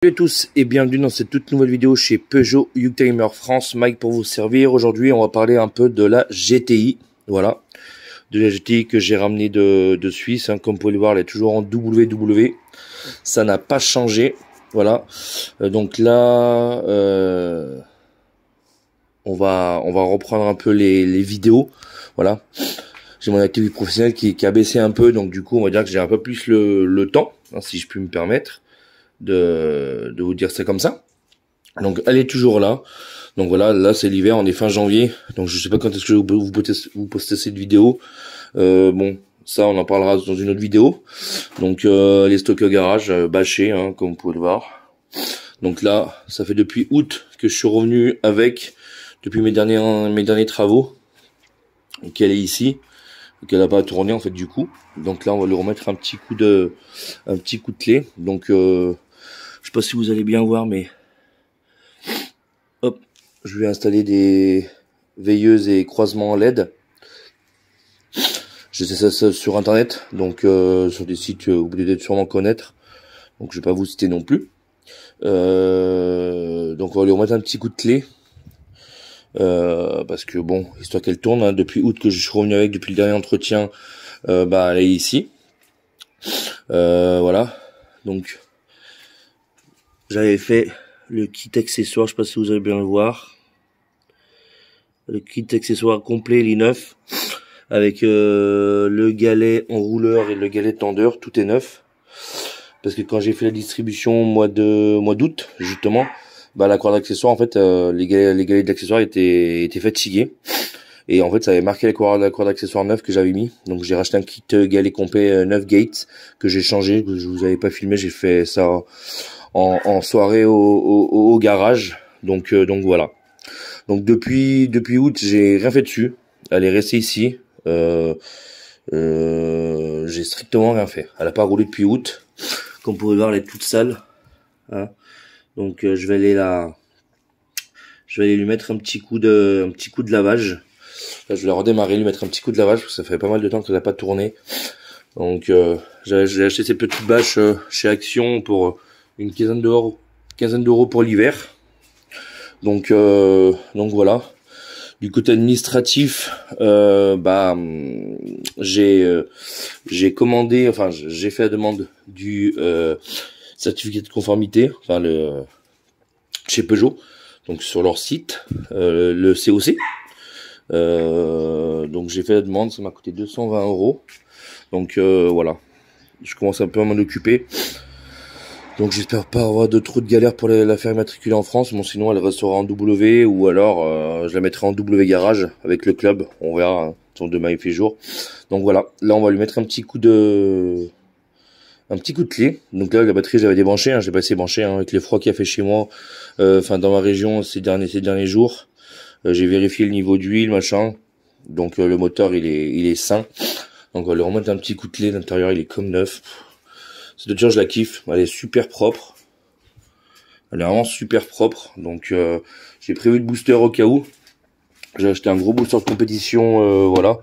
Salut à tous et bienvenue dans cette toute nouvelle vidéo chez Peugeot Youngtimer France. Mike pour vous servir. Aujourd'hui on va parler un peu de la GTI. Voilà, de la GTI que j'ai ramenée de Suisse, hein. Comme vous pouvez le voir, elle est toujours en WW. Ça n'a pas changé. Voilà, donc là on va reprendre un peu les vidéos. Voilà, j'ai mon activité professionnelle qui a baissé un peu, donc du coup on va dire que j'ai un peu plus le temps, hein, si je puis me permettre de vous dire ça comme ça. Donc elle est toujours là. Donc voilà, là c'est l'hiver, on est fin janvier, donc je sais pas quand est-ce que je vais vous poster cette vidéo. Bon, ça on en parlera dans une autre vidéo. Donc les stocks au garage bâchés, hein, comme vous pouvez le voir. Donc là, ça fait depuis août que je suis revenu avec, depuis mes derniers travaux. Donc elle est ici, donc elle n'a pas tourné en fait du coup. Donc là on va lui remettre un petit coup de clé. Donc je sais pas si vous allez bien voir, mais hop, je vais installer des veilleuses et croisements en LED. J'ai ça sur internet, donc sur des sites que vous devez sûrement connaître. Donc je vais pas vous citer non plus. Donc on va lui remettre un petit coup de clé. Parce que bon, histoire qu'elle tourne, hein, depuis août que je suis revenu avec, depuis le dernier entretien, bah elle est ici. Voilà, donc j'avais fait le kit accessoire, je sais pas si vous allez bien le voir, le kit accessoire complet, les neuf, avec le galet enrouleur et le galet tendeur, tout est neuf. Parce que quand j'ai fait la distribution mois d'août, justement, bah la corde d'accessoire, en fait, les galets d'accessoires étaient fatigués. Et en fait, ça avait marqué la corde d'accessoire neuve que j'avais mis. Donc j'ai racheté un kit galet complet 9 gates que j'ai changé. Je vous avais pas filmé, j'ai fait ça en soirée au garage. Donc voilà. Donc depuis août, j'ai rien fait dessus. Elle est restée ici. J'ai strictement rien fait. Elle a pas roulé depuis août. Comme vous pouvez voir, elle est toute sale. Hein. Donc je vais aller lui mettre un petit coup de lavage. Là, je vais la redémarrer, lui mettre un petit coup de lavage parce que ça fait pas mal de temps qu'elle n'a pas tourné. Donc j'ai acheté ces petites bâches chez Action pour une quinzaine d'euros pour l'hiver. Donc voilà. Du côté administratif, j'ai commandé, enfin j'ai fait la demande du certificat de conformité, enfin chez Peugeot, donc sur leur site, le COC. Donc j'ai fait la demande, ça m'a coûté 220 €. Donc voilà, je commence un peu à m'en occuper. Donc j'espère pas avoir de trop de galères pour la faire immatriculer en France. Bon, sinon elle restera en W, ou alors je la mettrai en W garage avec le club. On verra, hein. Demain il fait jour. Donc voilà, là on va lui mettre un petit coup de clé. Donc là la batterie j'avais débranché, hein, je l'ai pas laissé brancher, hein, avec les froids qu'il a fait chez moi, enfin dans ma région ces derniers jours. J'ai vérifié le niveau d'huile, machin. Donc le moteur il est sain. Donc on va lui remettre un petit coup de clé. L'intérieur il est comme neuf. Cette voiture je la kiffe, elle est super propre. Elle est vraiment super propre. Donc j'ai prévu le booster au cas où. J'ai acheté un gros booster de compétition, voilà.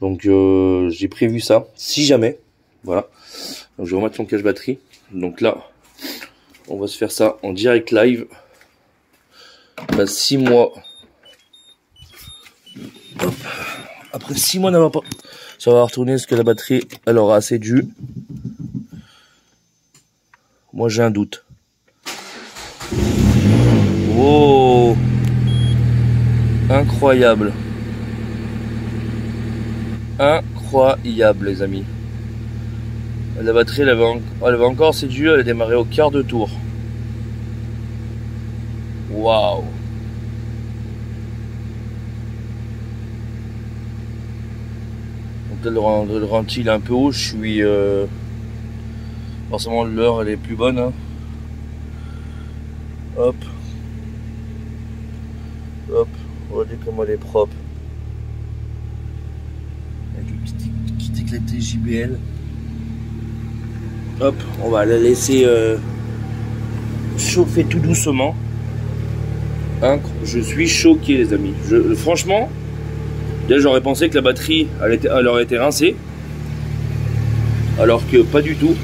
Donc j'ai prévu ça, si jamais. Voilà. Donc je vais remettre son cache batterie. Donc là, on va se faire ça en direct live. Bah, 6 mois. Hop. Après 6 mois d'avoir pas, ça va retourner, parce que la batterie elle aura assez dû. Moi j'ai un doute. Oh, incroyable. Incroyable les amis. La batterie elle avait encore assez dû, elle a démarré au quart de tour. Waouh. Donc là, le ralenti il est un peu haut, je suis forcément l'heure elle est plus bonne, hein. Hop, hop, regardez comment elle est propre, avec le petit éclaté JBL. Hop, on va la laisser chauffer tout doucement. Hein, je suis choqué les amis. Franchement, déjà j'aurais pensé que la batterie elle aurait été rincée, alors que pas du tout.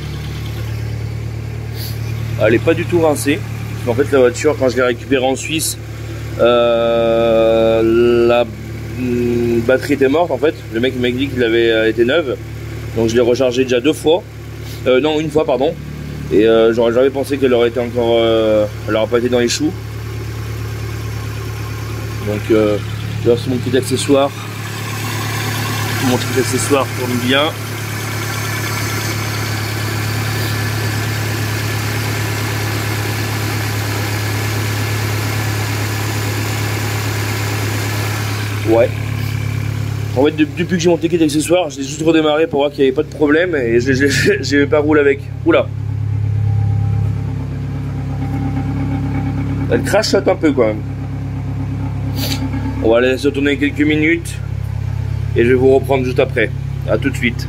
Elle est pas du tout rincée. En fait, la voiture, quand je l'ai récupérée en Suisse, la batterie était morte en fait. Le mec m'a dit qu'il avait été neuve. Donc je l'ai rechargée déjà 2 fois. Non, une fois, pardon. Et j'aurais jamais pensé qu'elle aurait été encore... elle aurait pas été dans les choux. Donc là, c'est mon petit accessoire. Mon petit accessoire tourne bien. Ouais. En fait, depuis que j'ai mon ticket d'accessoire, je l'ai juste redémarré pour voir qu'il n'y avait pas de problème et je vais pas rouler avec. Oula. Elle crachote un peu quand même. On va la laisser tourner quelques minutes et je vais vous reprendre juste après. A tout de suite.